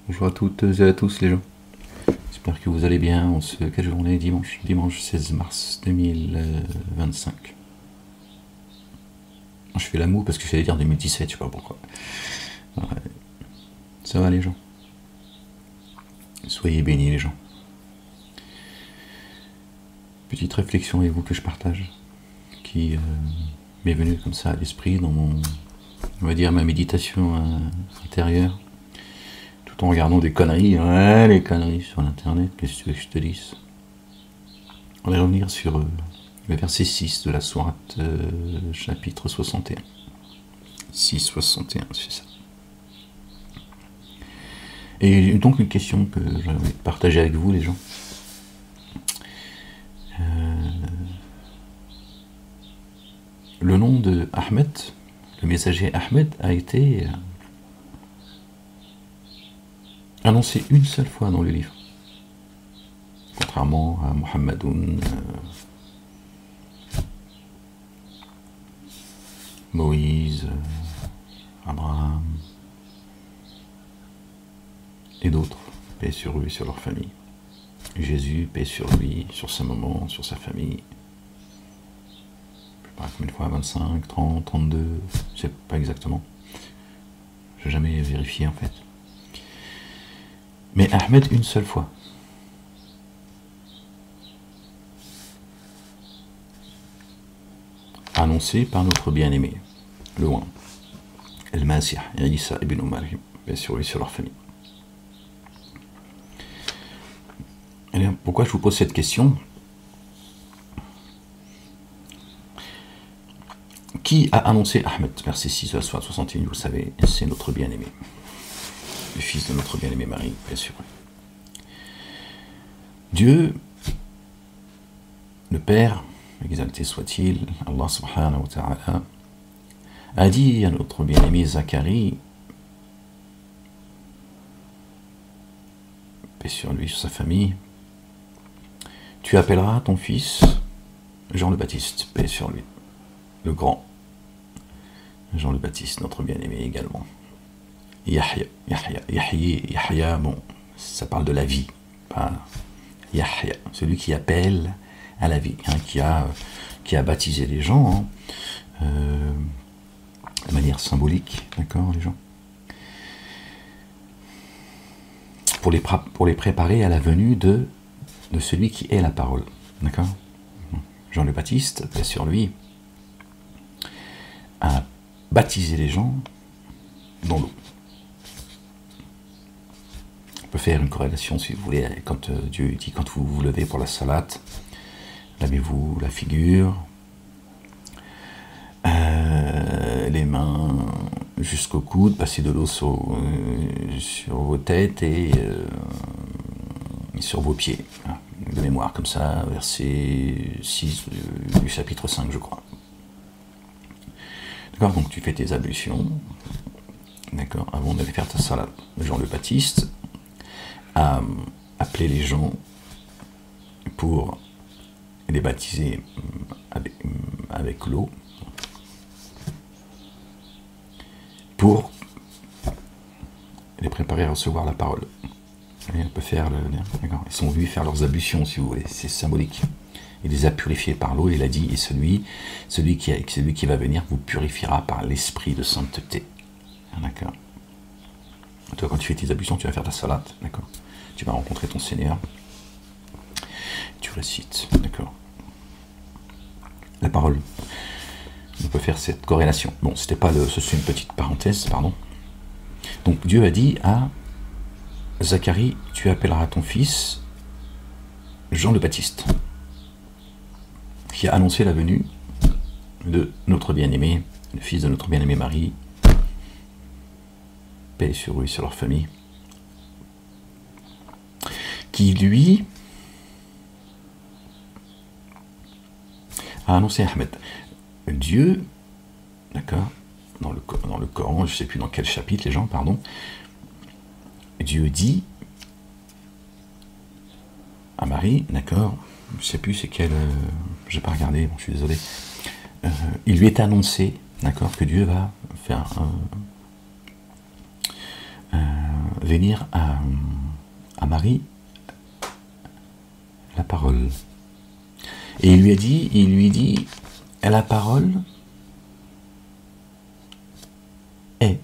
Bonjour à toutes et à tous les gens. J'espère que vous allez bien. Quelle journée? Dimanche 16 mars 2025. Je fais la moue parce que j'allais dire 2017, je sais pas pourquoi. Ouais. Ça va les gens? Soyez bénis les gens. Petite réflexion avec vous que je partage, qui m'est venue comme ça à l'esprit dans mon, on va dire, ma méditation intérieure, tout en regardant des conneries, ouais, les conneries sur l'internet, qu'est-ce que tu veux que je te dise? On va revenir sur le verset 6 de la sourate chapitre 61. 6,61, c'est ça. Et donc une question que j'aimerais partager avec vous les gens. Le nom de Ahmed, le messager Ahmed, a été annoncé une seule fois dans le livre. Contrairement à Mohammedoun, Moïse, Abraham et d'autres, paix sur eux et sur leur famille. Jésus, paix sur lui, sur sa maman, sur sa famille. Je sais pas combien de fois, 25, 30, 32, je sais pas exactement. Je n'ai jamais vérifié en fait. Mais Ahmed une seule fois. Annoncé par notre bien-aimé, le Ouin, El-Masih, Isa ibn Maryam, bien sûr, et sur leur famille. Et pourquoi je vous pose cette question? Qui a annoncé Ahmed? Verset 6 de la sourate 61, vous le savez, c'est notre bien-aimé, le fils de notre bien-aimé Marie, bien sûr. Dieu, le Père, exalté soit-il, Allah subhanahu wa ta'ala, a dit à notre bien-aimé Zacharie, paix sur lui, sur sa famille, tu appelleras ton fils Jean le Baptiste, paix sur lui, le grand Jean le Baptiste, notre bien-aimé également. Yahya, bon, ça parle de la vie, pas Yahya, celui qui appelle à la vie, hein, qui a baptisé les gens, hein, de manière symbolique, d'accord, les gens, pour les préparer à la venue de celui qui est la parole, d'accord. Jean le Baptiste, bien sûr, lui, a baptisé les gens dans l'eau. On peut faire une corrélation, si vous voulez, quand Dieu dit, quand vous vous levez pour la salate, lavez-vous la figure, les mains jusqu'au coude, passez de l'eau sur vos têtes et sur vos pieds. De mémoire, comme ça, verset 6 du chapitre 5, je crois. D'accord, donc tu fais tes ablutions, d'accord, avant d'aller faire ta salade. Jean le Baptiste a appelé les gens pour les baptiser avec l'eau, pour les préparer à recevoir la parole. Et on peut faire d'accord. Ils sont venus faire leurs ablutions, si vous voulez, c'est symbolique. Il les a purifiés par l'eau, et il a dit, et celui qui va venir vous purifiera par l'esprit de sainteté. D'accord. Toi, quand tu fais tes ablutions, tu vas faire ta salade, d'accord. Tu vas rencontrer ton Seigneur. Tu récites, d'accord. La parole. On peut faire cette corrélation. Bon, c'était pas le. C'est une petite parenthèse, pardon. Donc Dieu a dit à Zacharie, tu appelleras ton fils Jean le Baptiste, qui a annoncé la venue de notre bien-aimé, le fils de notre bien-aimé Marie, paix sur eux et sur leur famille, qui lui a annoncé Ahmed. Dieu, d'accord, dans le Coran, je ne sais plus dans quel chapitre, les gens, pardon, Dieu dit à Marie, d'accord, je ne sais plus c'est quel, je n'ai pas regardé, bon, je suis désolé, il lui est annoncé, d'accord, que Dieu va faire venir à Marie la parole. Et il lui dit, la parole est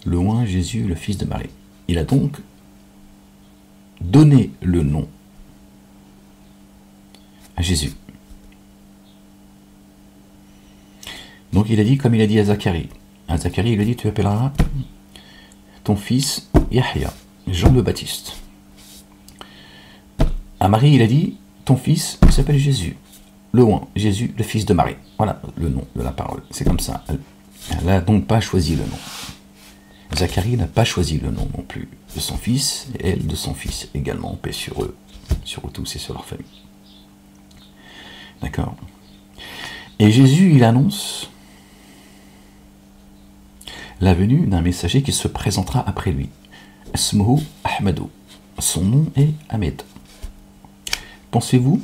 loin Jésus, le fils de Marie. Il a donc donné le nom à Jésus. Donc il a dit, comme il a dit à Zacharie. À Zacharie, il a dit, tu appelleras ton fils Yahya, Jean le Baptiste. À Marie, il a dit, ton fils s'appelle Jésus, Jésus, le fils de Marie. Voilà le nom de la parole. C'est comme ça. Elle n'a donc pas choisi le nom. Zacharie n'a pas choisi le nom non plus de son fils, et elle de son fils également, paix sur eux tous et sur leur famille. D'accord. Et Jésus, il annonce la venue d'un messager qui se présentera après lui. Asmuhu Ahmadu. Son nom est Ahmed. Pensez-vous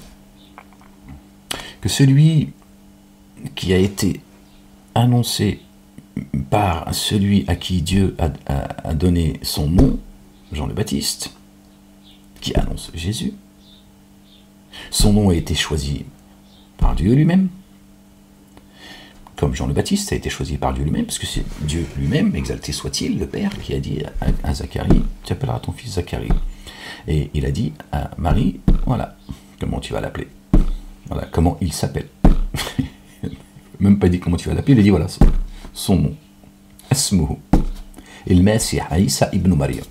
que celui qui a été annoncé par celui à qui Dieu a donné son nom, Jean le Baptiste, qui annonce Jésus, son nom a été choisi par Dieu lui-même, comme Jean le Baptiste a été choisi par Dieu lui-même, parce que c'est Dieu lui-même, exalté soit-il, le Père, qui a dit à Zacharie, tu appelleras ton fils Zacharie. Et il a dit à Marie, voilà, comment tu vas l'appeler. Voilà, comment il s'appelle. Même pas dit comment tu vas l'appeler, il a dit voilà, son nom. Asmuhu. Il-Masih Isa ibn Maryam.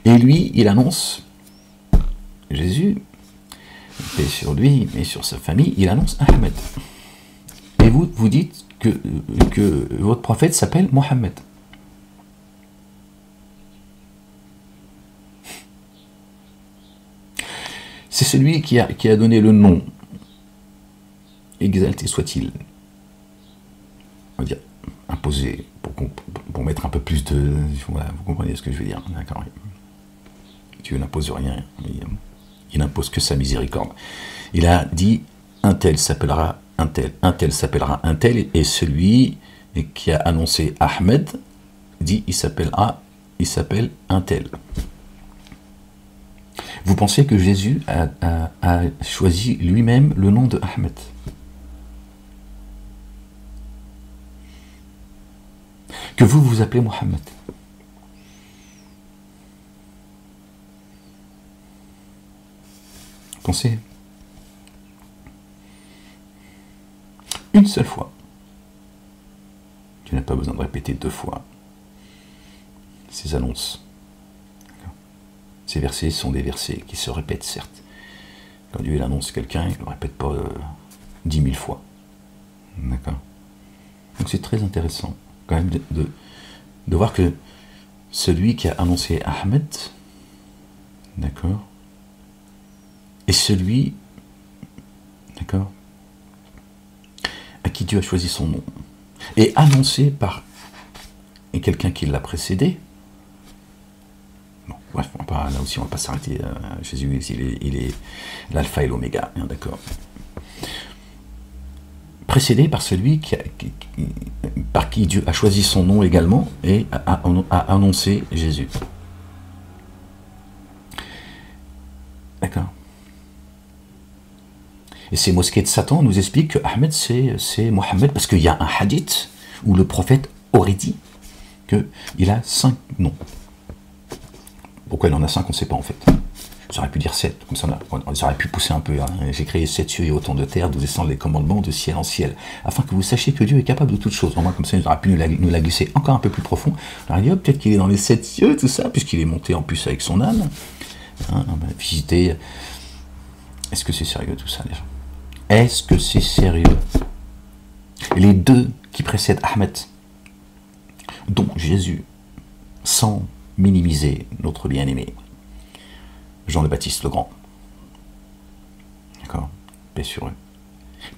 Et lui, il annonce Jésus, paix sur lui, mais sur sa famille, il annonce Ahmed. Et vous dites que votre prophète s'appelle Mohammed. C'est celui qui a donné le nom, exalté soit-il, on va dire, imposé, pour mettre un peu plus de... Voilà, vous comprenez ce que je veux dire, d'accord. Dieu n'impose rien, il n'impose que sa miséricorde. Il a dit, un tel s'appellera un tel s'appellera un tel, et celui qui a annoncé Ahmed dit, il s'appelle un tel. Vous pensez que Jésus a choisi lui-même le nom de Ahmed? Que vous vous appelez Mohammed? Pensez une seule fois. Tu n'as pas besoin de répéter 2 fois ces annonces. Ces versets sont des versets qui se répètent, certes. Quand Dieu annonce quelqu'un, il ne le répète pas 10 000 fois. D'accord. Donc c'est très intéressant, quand même, de voir que celui qui a annoncé Ahmed, d'accord, est celui, d'accord, à qui Dieu a choisi son nom, et annoncé par quelqu'un qui l'a précédé. Bon, bref, là aussi on ne va pas s'arrêter. Jésus, il est l'alpha et l'oméga, hein, d'accord. Précédé par celui par qui Dieu a choisi son nom également et a annoncé Jésus. D'accord. Et ces mosquées de Satan nous expliquent que Ahmed c'est Mohammed, parce qu'il y a un hadith où le prophète aurait dit qu'il a 5 noms. Pourquoi il en a 5, on ne sait pas en fait. J'aurais pu dire 7, comme ça j'aurais pu pousser un peu. Hein. J'ai créé 7 cieux et autant de terres, d'où descendent les commandements de ciel en ciel, afin que vous sachiez que Dieu est capable de toutes choses. Au moins, comme ça, il aurait pu nous la glisser encore un peu plus profond. On aurait dit, oh, peut-être qu'il est dans les 7 cieux, tout ça, puisqu'il est monté en plus avec son âme. Hein, visiter. Est-ce que c'est sérieux tout ça, déjà? Est-ce que c'est sérieux? Les 2 qui précèdent Ahmed, dont Jésus, sans minimiser notre bien-aimé, Jean le Baptiste le Grand. D'accord? Paix sur eux.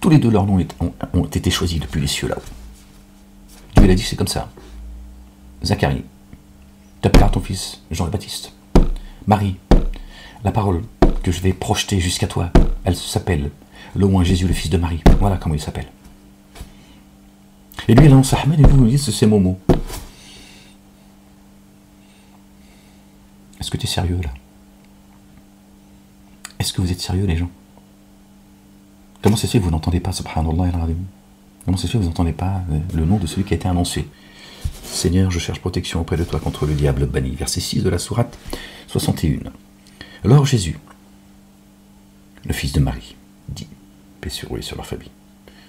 Tous les 2, leurs noms ont été choisis depuis les cieux là-haut. Dieu l'a dit, c'est comme ça. Zacharie, t'appelleras ton fils Jean le Baptiste. Marie, la parole que je vais projeter jusqu'à toi, elle s'appelle le loin Jésus, le fils de Marie. Voilà comment il s'appelle. Et lui, il annonce Ahmed, et vous me dites que c'est Momo. Est-ce que tu es sérieux là? Est-ce que vous êtes sérieux les gens? Comment ça se fait que vous n'entendez pas, subhanallah al-azim? Comment ça se fait que vous n'entendez pas le nom de celui qui a été annoncé? Seigneur, je cherche protection auprès de toi contre le diable banni. Verset 6 de la sourate 61. Alors Jésus, le fils de Marie, dit, paix sur eux et sur leur famille,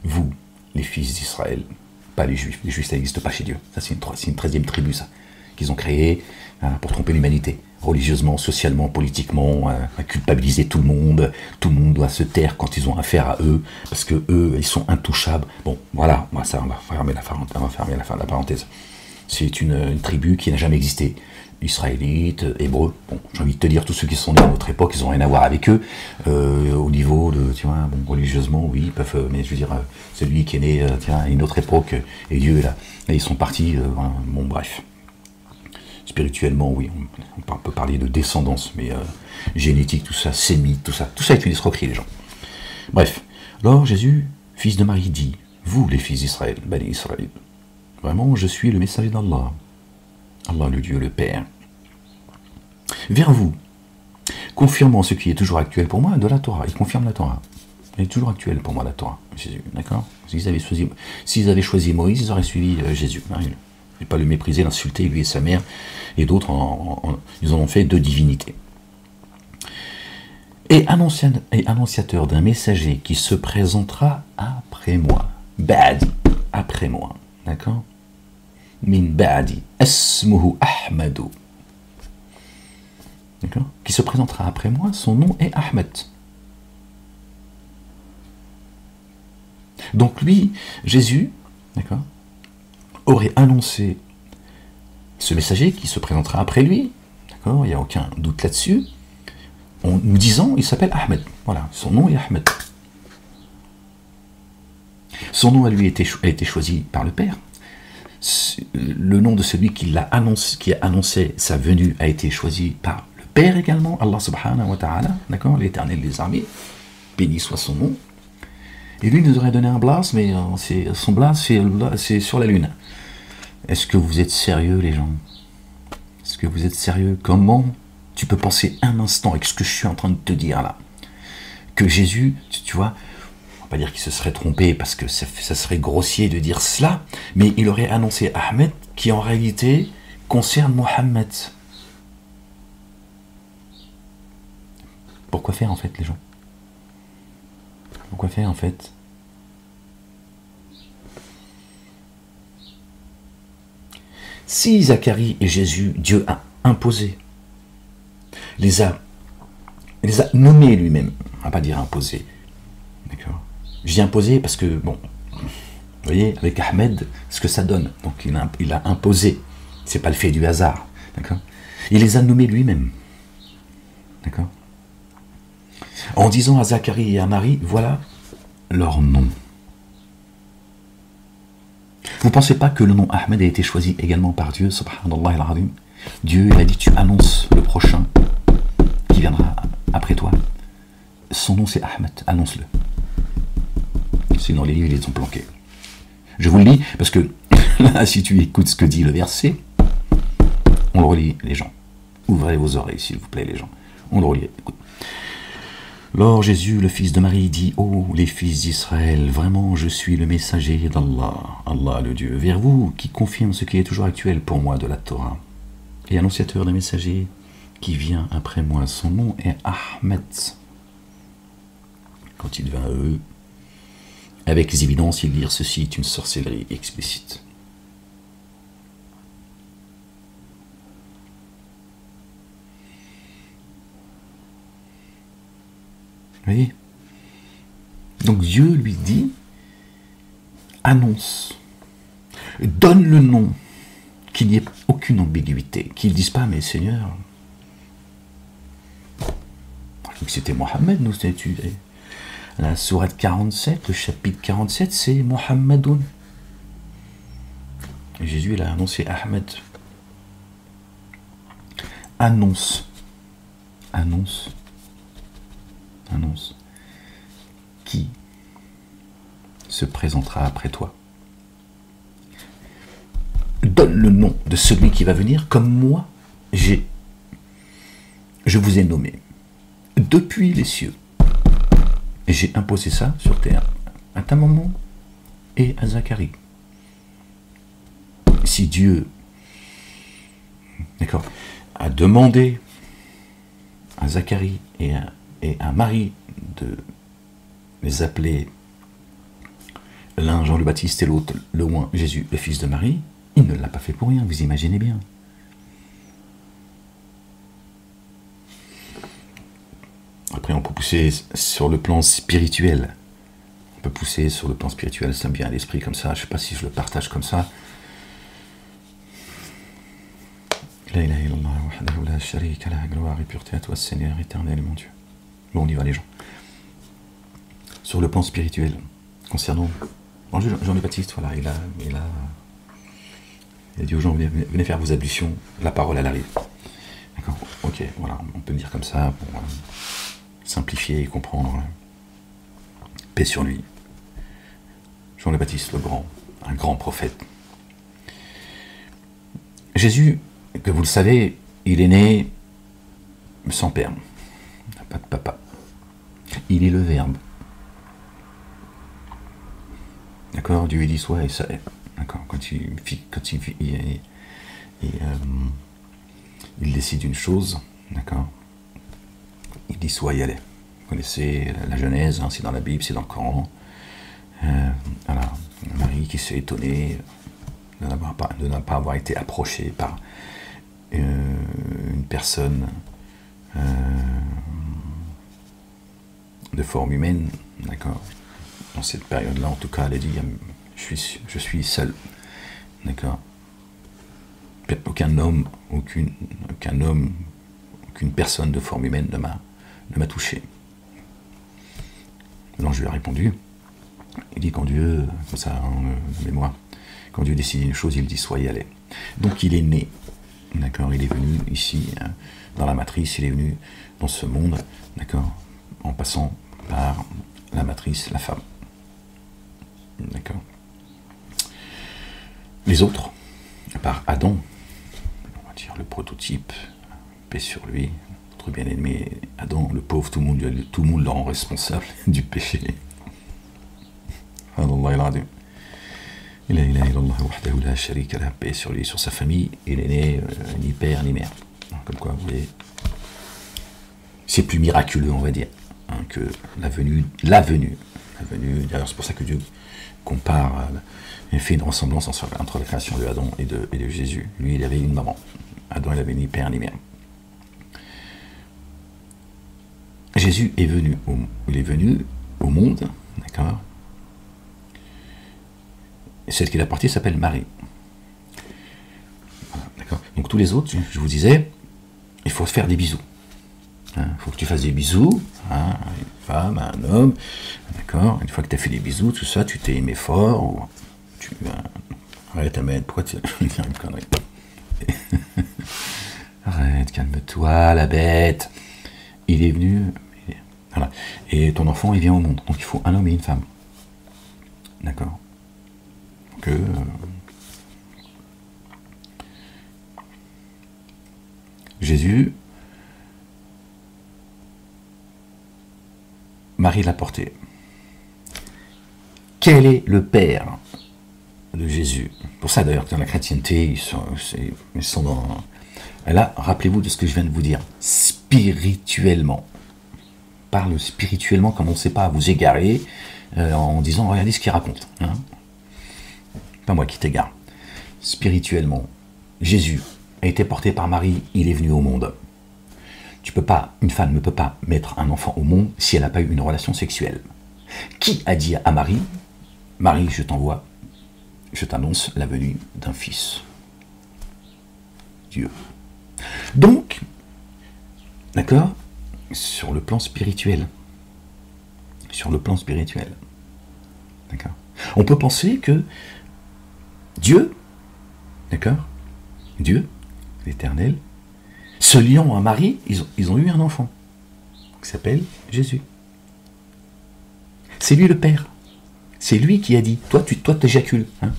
vous, les fils d'Israël, pas les juifs ça n'existe pas chez Dieu, ça c'est une 13e tribu ça, qu'ils ont créé pour tromper l'humanité, religieusement, socialement, politiquement, à culpabiliser tout le monde doit se taire quand ils ont affaire à eux, parce que eux, ils sont intouchables. Bon, voilà, on va fermer la parenthèse. C'est une tribu qui n'a jamais existé. Israélites, hébreux, bon, j'ai envie de te dire, tous ceux qui sont nés à notre époque, ils n'ont rien à voir avec eux, au niveau de, tu vois, bon, religieusement, oui, ils peuvent, mais je veux dire, celui qui est né, à une autre époque, et Dieu est là, et ils sont partis, bon, bref. Spirituellement, oui, on peut parler de descendance, mais génétique, tout ça, sémite, tout ça est une escroquerie, les gens. Bref, alors Jésus, fils de Marie, dit, vous, les fils d'Israël, Bani Israël, vraiment, je suis le messager d'Allah, Allah le Dieu, le Père, vers vous, confirmant ce qui est toujours actuel pour moi de la Torah. Il confirme la Torah. Elle est toujours actuelle pour moi, la Torah. Jésus, d'accord? S'ils avaient choisi Moïse, ils auraient suivi Jésus. Hein, il ne pas le mépriser, l'insulter, lui et sa mère, et d'autres, ils en ont fait deux divinités. Et annonciateur d'un messager qui se présentera après moi. Ba'di, après moi. D'accord? Min ba'di, asmuhu Ahmadu. D'accord? Qui se présentera après moi, son nom est Ahmed. Donc lui, Jésus, d'accord, aurait annoncé ce messager qui se présentera après lui, d'accord, il n'y a aucun doute là-dessus, en nous disant, il s'appelle Ahmed. Voilà, son nom est Ahmed. Son nom à lui a été choisi par le Père. Le nom de celui qui a annoncé sa venue a été choisi par le Père également, Allah subhanahu wa ta'ala, d'accord, l'Éternel des armées, béni soit son nom. Et lui nous aurait donné un blase, mais son blase, c'est sur la lune. Est-ce que vous êtes sérieux, les gens? Est-ce que vous êtes sérieux? Comment tu peux penser un instant avec ce que je suis en train de te dire là, que Jésus, tu vois, on va pas dire qu'il se serait trompé parce que ça serait grossier de dire cela, mais il aurait annoncé Ahmed qui en réalité concerne Mohammed. Pourquoi faire en fait, les gens? Pourquoi faire en fait? Si Zacharie et Jésus, Dieu a imposé, les a nommés lui-même, on va pas dire imposé, d'accord? Je dis imposé parce que, bon, vous voyez, avec Ahmed, ce que ça donne, donc il a imposé, c'est pas le fait du hasard, d'accord? Il les a nommés lui-même, d'accord? En disant à Zacharie et à Marie, voilà leur nom. Vous ne pensez pas que le nom Ahmed a été choisi également par Dieu, subhanallah al-azim? Dieu, il a dit, tu annonces le prochain qui viendra après toi. Son nom c'est Ahmed, annonce-le. Sinon les livres, ils les ont planqués. Je vous le dis, parce que là, si tu écoutes ce que dit le verset, on le relit, les gens. Ouvrez vos oreilles, s'il vous plaît, les gens. On le relit, écoute. Alors Jésus, le fils de Marie, dit, ô les fils d'Israël, vraiment je suis le messager d'Allah, Allah le Dieu, vers vous, qui confirme ce qui est toujours actuel pour moi de la Torah, et annonciateur d'un messager qui vient après moi. Son nom est Ahmed. Quand il vint à eux, avec les évidences, ils dirent, ceci est une sorcellerie explicite. Vous voyez? Donc Dieu lui dit, annonce, donne le nom, qu'il n'y ait aucune ambiguïté, qu'ils ne disent pas, mais Seigneur, c'était Mohammed, nous c'était la sourate 47, le chapitre 47, c'est Mohammedoun. Et Jésus, il a annoncé Ahmed. Annonce, annonce, annonce, qui se présentera après toi. Donne le nom de celui qui va venir, comme moi, j'ai je vous ai nommé depuis les cieux, et j'ai imposé ça sur terre à ta maman et à Zacharie. Si Dieu, d'accord, a demandé à Zacharie et à Marie de les appeler l'un Jean le Baptiste et l'autre le oint Jésus, le fils de Marie, il ne l'a pas fait pour rien, vous imaginez bien. Après, on peut pousser sur le plan spirituel. On peut pousser sur le plan spirituel, ça me vient à l'esprit comme ça, je ne sais pas si je le partage comme ça. La ilaha illallah, wahdahu la sharika lah, gloire et pureté à toi, Seigneur éternel, mon Dieu. Bon, on y va les gens. Sur le plan spirituel, concernant Jean le Baptiste, voilà, il a dit aux gens, venez faire vos ablutions, la parole elle arrive. D'accord, ok, voilà, on peut dire comme ça pour simplifier et comprendre. Paix sur lui. Jean le Baptiste, le grand, un grand prophète. Jésus, que vous le savez, il est né sans père, pas de papa. Il est le Verbe. D'accord, Dieu il dit soit et ça est. D'accord, quand il décide une chose, d'accord, il dit soit et allez. Vous connaissez la Genèse, hein, c'est dans la Bible, c'est dans le Coran. Voilà, Marie qui s'est étonnée de ne pas avoir été approchée par une personne de forme humaine, d'accord. Dans cette période-là, en tout cas, elle a dit je suis seule, d'accord. Aucun homme, aucune personne de forme humaine ne m'a touché. L'ange lui a répondu. Il dit quand Dieu, comme ça en mémoire, quand Dieu décide une chose, il dit soyez allez. Donc il est né, d'accord, il est venu ici, dans la matrice, il est venu dans ce monde, d'accord, en passant par la matrice, la femme. D'accord. Les autres, à part Adam, on va dire le prototype, paix sur lui, notre bien-aimé Adam, le pauvre, tout le monde le rend responsable du péché. Il a paix sur lui, sur sa famille, il est né ni père ni mère. Comme quoi, vous voyez, c'est plus miraculeux, on va dire, hein, que la venue, d'ailleurs c'est pour ça que Dieu compare, fait une ressemblance entre la création de Adam et de Jésus. Lui, il avait une maman. Adam, il avait ni père ni mère. Jésus est venu au monde, d'accord. Et celle qu'il a portée s'appelle Marie. Voilà, d'accord. Donc tous les autres, je vous disais, il faut faire des bisous. Il faut que tu fasses des bisous, hein, à une femme, à un homme, d'accord. Une fois que tu as fait des bisous, tout ça, tu t'es aimé fort, ou tu... arrête, Ahmed, pourquoi tu... dire une connerie. Arrête, calme-toi, la bête. Il est venu, voilà. Et ton enfant, il vient au monde, donc il faut un homme et une femme. D'accord. Que... Jésus... Marie l'a porté. Quel est le père de Jésus? Pour ça d'ailleurs que dans la chrétienté, ils sont dans... Et là, rappelez-vous de ce que je viens de vous dire. Spirituellement. Parle spirituellement, commencez pas à vous égarer en disant regardez ce qu'il raconte. Hein, pas moi qui t'égare. Spirituellement, Jésus a été porté par Marie, il est venu au monde. Une femme ne peut pas mettre un enfant au monde si elle n'a pas eu une relation sexuelle. Qui a dit à Marie, Marie, je t'envoie, je t'annonce la venue d'un fils? Dieu. Donc, d'accord, sur le plan spirituel, d'accord, on peut penser que Dieu, d'accord, Dieu, l'Éternel, se liant à Marie, ils ont eu un enfant qui s'appelle Jésus. C'est lui le Père. C'est lui qui a dit, toi t'éjacules, hein.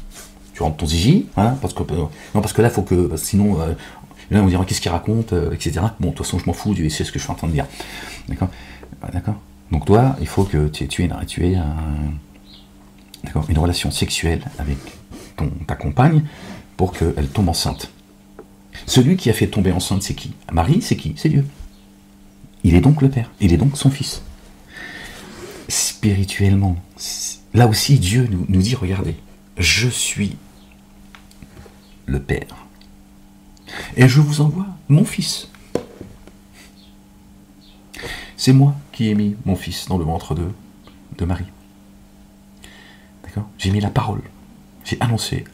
Tu rentres ton zizi, voilà, parce que là faut que, sinon Là, on dirait qu'est-ce qu'il raconte, etc. Bon, de toute façon, je m'en fous, Dieu sait ce que je suis en train de dire. D'accord. D'accord. Donc toi, il faut que tu aies une relation sexuelle avec ta compagne pour qu'elle tombe enceinte. Celui qui a fait tomber enceinte, c'est qui? Marie, c'est qui? C'est Dieu. Il est donc le Père, il est donc son Fils. Spirituellement, là aussi, Dieu nous dit, regardez, je suis le Père, et je vous envoie mon Fils. C'est moi qui ai mis mon Fils dans le ventre de Marie. D'accord? J'ai mis la parole, j'ai annoncé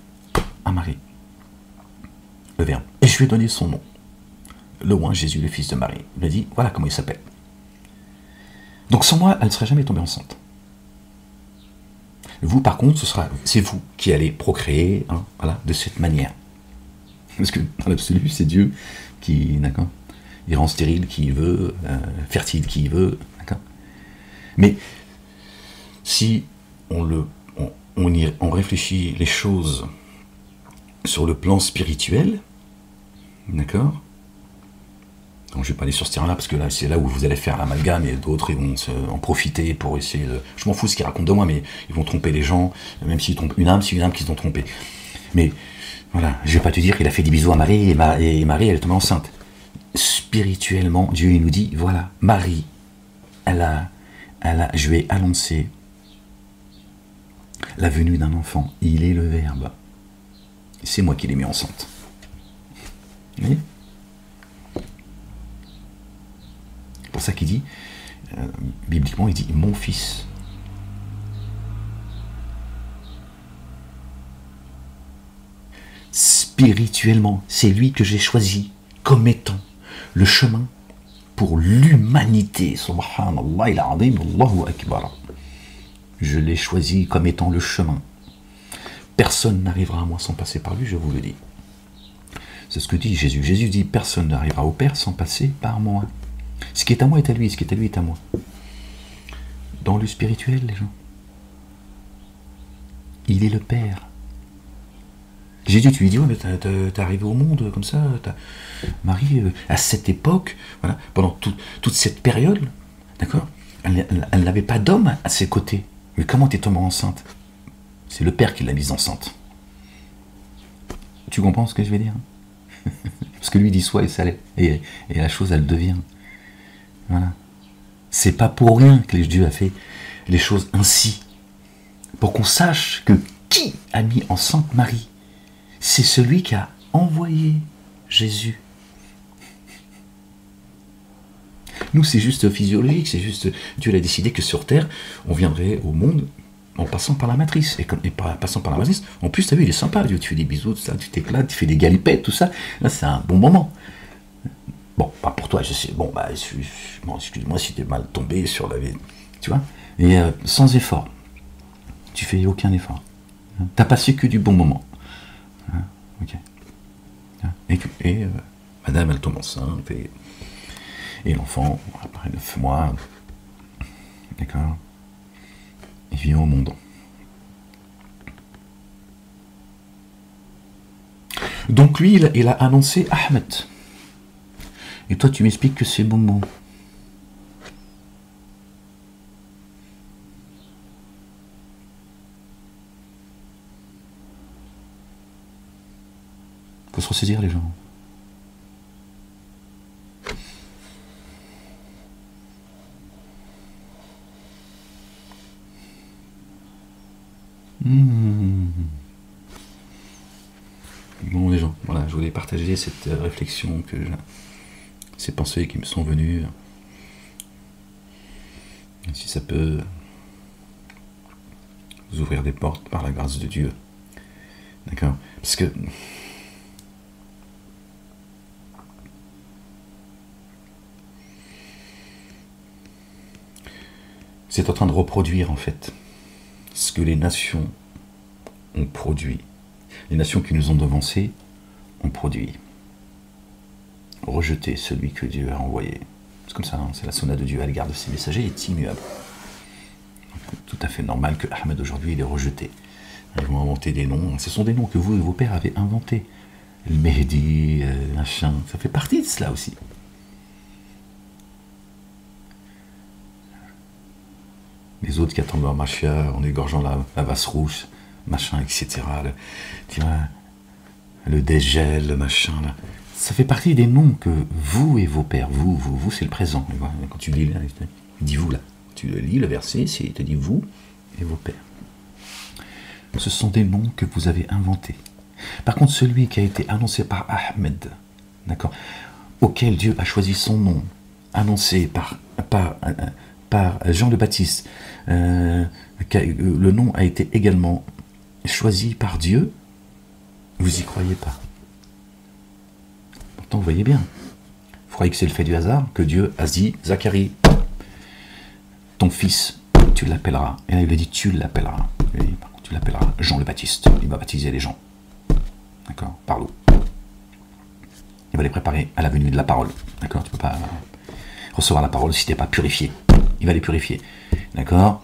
à Marie le Verbe, et je lui ai donné son nom, le roi Jésus, le Fils de Marie. Il m'a dit, voilà comment il s'appelle. Donc sans moi, elle ne serait jamais tombée enceinte. Vous, par contre, c'est vous qui allez procréer, hein, voilà, de cette manière. Parce que dans l'absolu, c'est Dieu qui, d'accord, il rend stérile qui il veut, fertile qui il veut, d'accord. Mais si on réfléchit les choses sur le plan spirituel, d'accord. Donc, je ne vais pas aller sur ce terrain-là, parce que là, c'est là où vous allez faire l'amalgame, et d'autres, ils vont en profiter pour essayer de... Je m'en fous ce qu'ils racontent de moi, mais ils vont tromper les gens, même s'ils trompent une âme, c'est une âme qu'ils ont trompé. Mais, voilà, je ne vais pas te dire qu'il a fait des bisous à Marie, et Marie, elle est tombée enceinte. Spirituellement, Dieu, il nous dit, voilà, Marie, je lui ai annoncé la venue d'un enfant. Il est le Verbe. C'est moi qui l'ai mis enceinte. Vous voyez ? C'est pour ça qu'il dit, bibliquement, il dit « mon fils ». Spirituellement, c'est lui que j'ai choisi comme étant le chemin pour l'humanité. Subhanallah il-azim, Allahu akbar. Je l'ai choisi comme étant le chemin. Personne n'arrivera à moi sans passer par lui, je vous le dis. C'est ce que dit Jésus. Jésus dit, personne n'arrivera au Père sans passer par moi. Ce qui est à moi est à lui, ce qui est à lui est à moi. Dans le spirituel, les gens, il est le Père. Jésus, tu lui dis, ouais, mais t'es arrivé au monde comme ça, Marie, à cette époque, voilà, pendant toute cette période, d'accord, elle n'avait pas d'homme à ses côtés. Mais comment t'es tombée enceinte? C'est le Père qui l'a mise enceinte. Tu comprends ce que je vais dire? Parce que lui dit soit et ça l'est. Et la chose, elle devient. Voilà. C'est pas pour rien que Dieu a fait les choses ainsi. Pour qu'on sache que qui a mis enceinte Marie? C'est celui qui a envoyé Jésus. Nous, c'est juste physiologique, c'est juste... Dieu a décidé que sur Terre, on viendrait au monde en passant par la matrice. Et passant par la matrice, en plus, tu as vu, il est sympa, Dieu. Tu fais des bisous, tout ça, tu t'éclates, tu fais des galipettes, tout ça. Là, c'est un bon moment. Bon, pas pour toi, je sais. Bon, bah, excuse-moi si t'es mal tombé sur la vie. Tu vois? Et sans effort. Tu fais aucun effort. T'as passé que du bon moment. Ok. Et madame, elle tombe enceinte, et l'enfant, après 9 mois, d'accord, il vient au monde. Donc lui, il a annoncé Ahmed. Et toi, tu m'expliques que c'est Momo. Faut se ressaisir, les gens. Bon, les gens, voilà, je voulais partager cette réflexion, ces pensées qui me sont venues. Si ça peut vous ouvrir des portes par la grâce de Dieu. D'accord? Parce que c'est en train de reproduire, en fait, ce que les nations ont produit. Les nations qui nous ont devancés ont produit. Rejeter celui que Dieu a envoyé. C'est comme ça, hein, c'est la sonate de Dieu à l'égard de ses messagers est immuable. Tout à fait normal que Ahmed aujourd'hui il est rejeté. Ils vont inventer des noms. Ce sont des noms que vous et vos pères avez inventés. le Mehdi, machin, ça fait partie de cela aussi. Les autres qui attendent leur machia en égorgeant la vasse rouge, machin, etc. Tu vois, le dégel, le machin, là. Ça fait partie des noms que vous et vos pères, vous, c'est le présent. Quand tu lis là, il dit vous là. Tu lis le verset, il te dit vous et vos pères. Ce sont des noms que vous avez inventés. Par contre, celui qui a été annoncé par Ahmed, d'accord, auquel Dieu a choisi son nom, annoncé par Jean le Baptiste, le nom a été également choisi par Dieu, vous y croyez pas. Pourtant, vous voyez bien. Vous croyez que c'est le fait du hasard, que Dieu a dit, Zacharie, ton fils, tu l'appelleras. Et là, il lui dit, tu l'appelleras. Tu l'appelleras Jean le Baptiste. Il va baptiser les gens. D'accord, par l'eau. Il va les préparer à la venue de la parole. D'accord, tu ne peux pas recevoir la parole si tu n'es pas purifié. Il va les purifier. D'accord.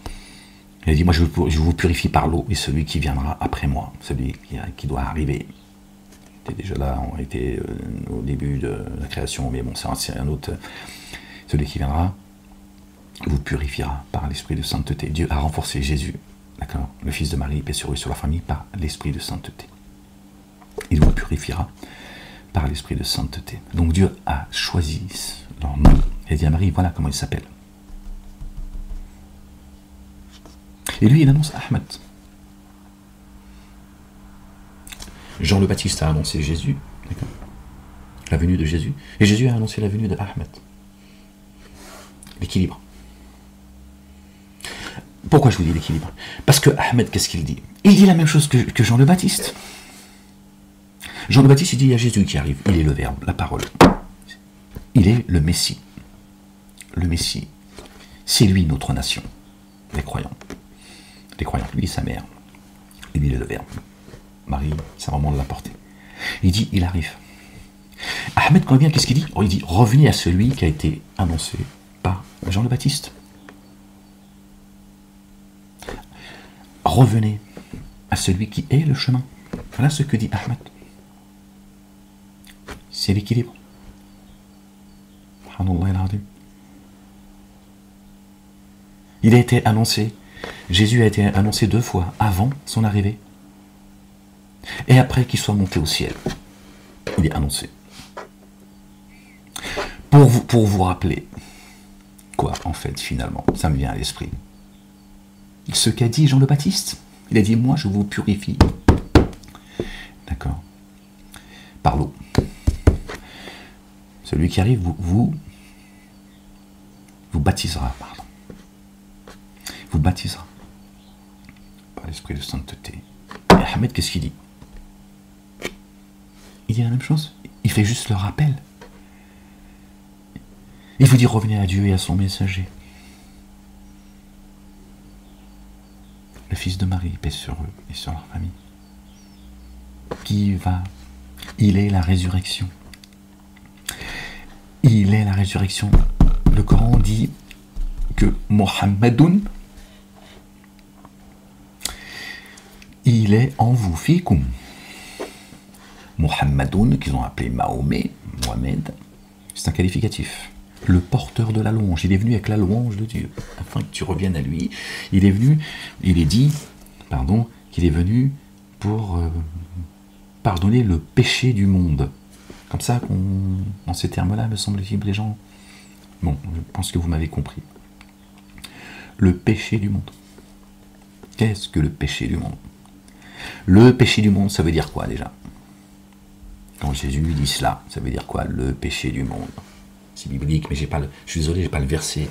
Il a dit, moi je vous purifie par l'eau, et celui qui viendra après moi, celui qui doit arriver. Il était déjà là, on était au début de la création, mais bon, c'est un autre. Celui qui viendra vous purifiera par l'esprit de sainteté. Dieu a renforcé Jésus, d'accord, le fils de Marie, paix sur eux, sur la famille, par l'esprit de sainteté. Il vous purifiera par l'esprit de sainteté. Donc Dieu a choisi leur nom et dit à Marie, voilà comment il s'appelle. Et lui, il annonce Ahmed. Jean le Baptiste a annoncé Jésus, d'accord, la venue de Jésus, et Jésus a annoncé la venue de Ahmed. L'équilibre. Pourquoi je vous dis l'équilibre? Parce que Ahmed, qu'est-ce qu'il dit? Il dit la même chose que Jean le Baptiste. Jean le Baptiste, il dit, il y a Jésus qui arrive, il est le Verbe, la parole. Il est le Messie. Le Messie. C'est lui notre nation, les croyants. Les croyants, lui et sa mère. Et lui, il est le Verbe. Marie, sa maman l'a porté. Il dit, il arrive. Ahmed, quand il vient, qu'est-ce qu'il dit? Il dit, revenez à celui qui a été annoncé par Jean le Baptiste. Revenez à celui qui est le chemin. Voilà ce que dit Ahmed. C'est l'équilibre. Il a été annoncé. Jésus a été annoncé 2 fois avant son arrivée et après qu'il soit monté au ciel. Il est annoncé. Pour vous rappeler quoi, en fait, finalement, ça me vient à l'esprit. Ce qu'a dit Jean le Baptiste. Il a dit, moi, je vous purifie. D'accord. Par l'eau. Celui qui arrive vous baptisera, pardon. Vous baptisera par l'esprit de sainteté. Et Ahmed, qu'est-ce qu'il dit? Il dit la même chose. Il fait juste le rappel. Il vous dit, revenez à Dieu et à son messager. Le fils de Marie, paix sur eux et sur leur famille. Il est la résurrection. Il est la résurrection. Le Coran dit que Mohammedoun, il est en vous, fikum. Mohammedoun, qu'ils ont appelé Mahomet, Mohamed, c'est un qualificatif. Le porteur de la louange, il est venu avec la louange de Dieu, afin que tu reviennes à lui. Il est venu, il est dit, pardon, qu'il est venu pour pardonner le péché du monde. Comme ça, en ces termes-là, me semble-t-il, les gens... Bon, je pense que vous m'avez compris. Le péché du monde. Qu'est-ce que le péché du monde? Le péché du monde, ça veut dire quoi déjà? Quand Jésus dit cela, ça veut dire quoi? Le péché du monde. C'est biblique, mais je suis désolé, j'ai pas le verset.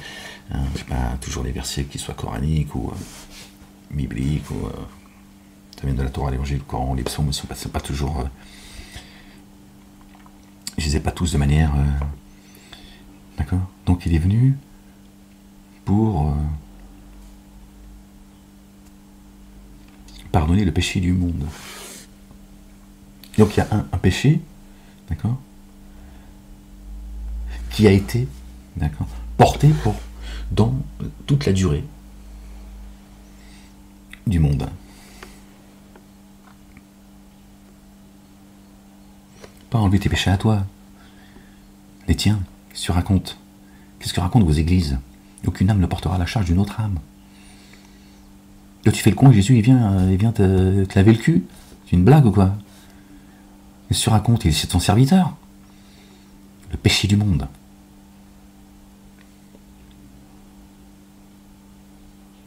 Hein, j'ai pas toujours les versets qui soient coraniques ou bibliques ou ça vient de la Torah, l'Évangile, le Coran, les psaumes, c'est pas toujours. Je les ai pas tous de manière. D'accord. Donc il est venu pour pardonner le péché du monde. Donc il y a un péché, d'accord, qui a été, d'accord, porté dans toute la durée du monde. Pas enlever tes péchés à toi. Les tiens. Qu'est-ce que tu racontes? Qu'est-ce que racontent vos églises? Aucune âme ne portera la charge d'une autre âme. Là, tu fais le con et Jésus, il vient te laver le cul. C'est une blague ou quoi? Qu'est-ce que tu racontes? C'est ton serviteur. Le péché du monde.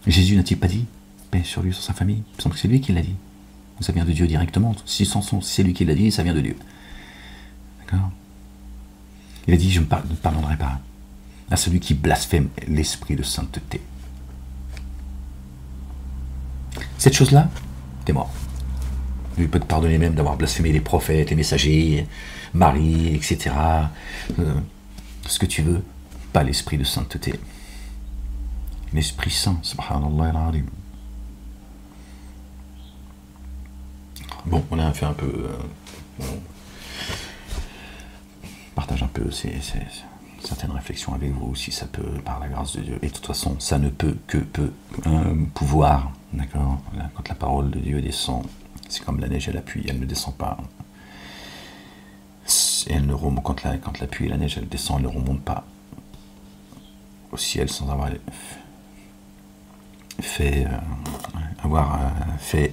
Jésus n'a-t-il pas dit paix sur lui, sur sa famille? Il me semble que c'est lui qui l'a dit. Ça vient de Dieu directement. Si c'est lui qui l'a dit, ça vient de Dieu. D'accord? Il a dit, je ne pardonnerai pas à celui qui blasphème l'esprit de sainteté. Cette chose-là, t'es mort. Il peut te pardonner même d'avoir blasphémé les prophètes, les messagers, Marie, etc. Ce que tu veux, pas l'esprit de sainteté. L'Esprit Saint, subhanallah al-azim. Bon, on a fait un peu... partage un peu certaines réflexions avec vous, si ça peut, par la grâce de Dieu. Et de toute façon, ça ne peut que pouvoir, d'accord? Quand la parole de Dieu descend, c'est comme la neige et la pluie, elle ne descend pas. Et elle ne remonte, quand la pluie et la neige, elle descend, elle ne remonte pas au ciel sans avoir fait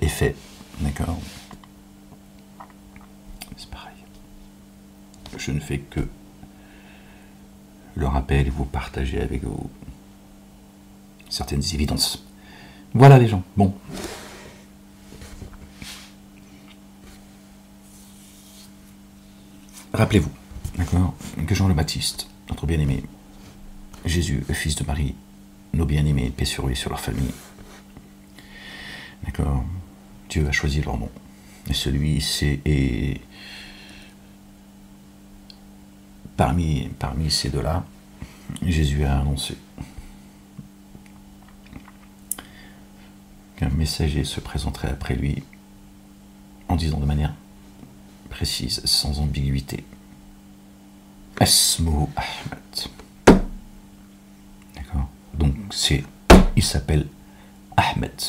effet, d'accord? C'est pareil. Je ne fais que le rappel et vous partager avec vous certaines évidences. Voilà les gens. Bon. Rappelez-vous, d'accord, que Jean le Baptiste, notre bien-aimé, Jésus, le fils de Marie, nos bien-aimés, paix sur eux et sur leur famille. D'accord? Dieu a choisi leur nom. Et celui-ci est parmi ces deux-là, Jésus a annoncé qu'un messager se présenterait après lui en disant de manière précise, sans ambiguïté, Esmo Ahmed. D'accord? Donc il s'appelle Ahmed,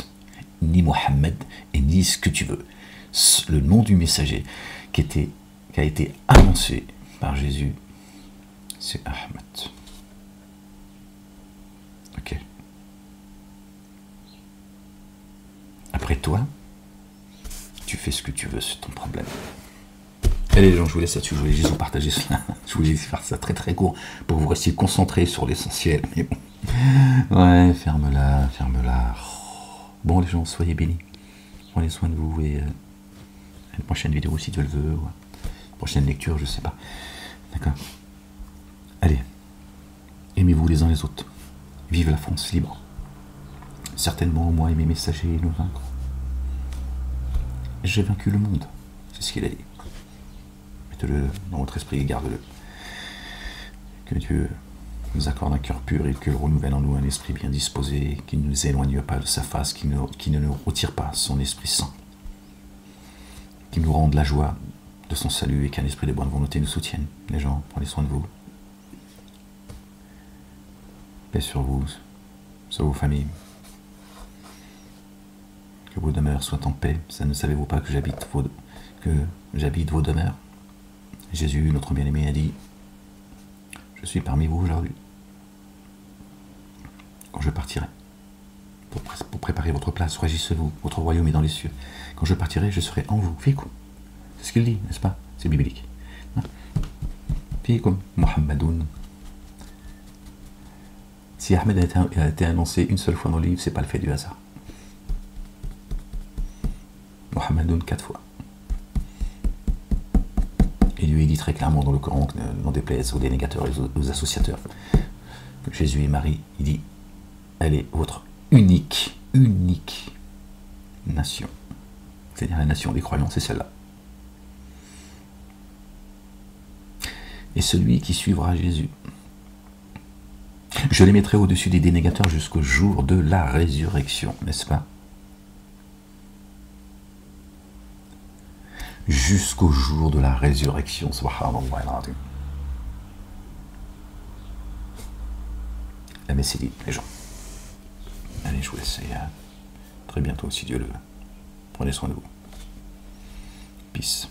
ni Mohammed et ni ce que tu veux. Le nom du messager qui a été annoncé par Jésus, c'est Ahmed. Ok. Après toi, tu fais ce que tu veux, c'est ton problème. Allez les gens, je vous laisse là-dessus, je voulais juste vous partager cela. Je voulais faire ça très très court pour que vous restiez concentrés sur l'essentiel. Mais bon. Ouais, ferme-la. Bon les gens, soyez bénis. Prenez soin de vous et à une prochaine vidéo si Dieu le veut. Ou une prochaine lecture, je sais pas. D'accord? Allez, aimez-vous les uns les autres. Vive la France libre. Certainement, moi et mes messagers nous vaincront. J'ai vaincu le monde, c'est ce qu'il a dit. Mettez-le dans votre esprit et gardez-le. Que Dieu nous accorde un cœur pur et qu'il renouvelle en nous un esprit bien disposé, qui ne nous éloigne pas de sa face, qui ne nous retire pas son Esprit Saint, qui nous rende la joie de son salut et qu'un esprit de bonne volonté nous soutienne. Les gens, prenez soin de vous. Paix sur vous, sur vos familles. Que vos demeures soient en paix. Ça ne savez-vous pas que j'habite vos demeures? Jésus, notre bien-aimé, a dit, je suis parmi vous aujourd'hui. Quand je partirai, pour préparer votre place, réjouissez-vous, votre royaume est dans les cieux. Quand je partirai, je serai en vous. Fikum. C'est ce qu'il dit, n'est-ce pas? C'est biblique. Fikum, Muhammadoun. Si Ahmed a été annoncé une seule fois dans le livre, c'est pas le fait du hasard. Muhammadoun 4 fois. Et lui, il dit très clairement dans le Coran, que n'en déplaise aux dénégateurs et aux associateurs, que Jésus et Marie, il dit, elle est votre unique nation. C'est-à-dire la nation des croyants, c'est celle-là. Et celui qui suivra Jésus, je les mettrai au-dessus des dénégateurs jusqu'au jour de la résurrection, n'est-ce pas? Jusqu'au jour de la résurrection, subhanallah al-azim. La messe est dite, les gens. Allez, je vous laisse et à très bientôt, si Dieu le veut. Prenez soin de vous. Peace.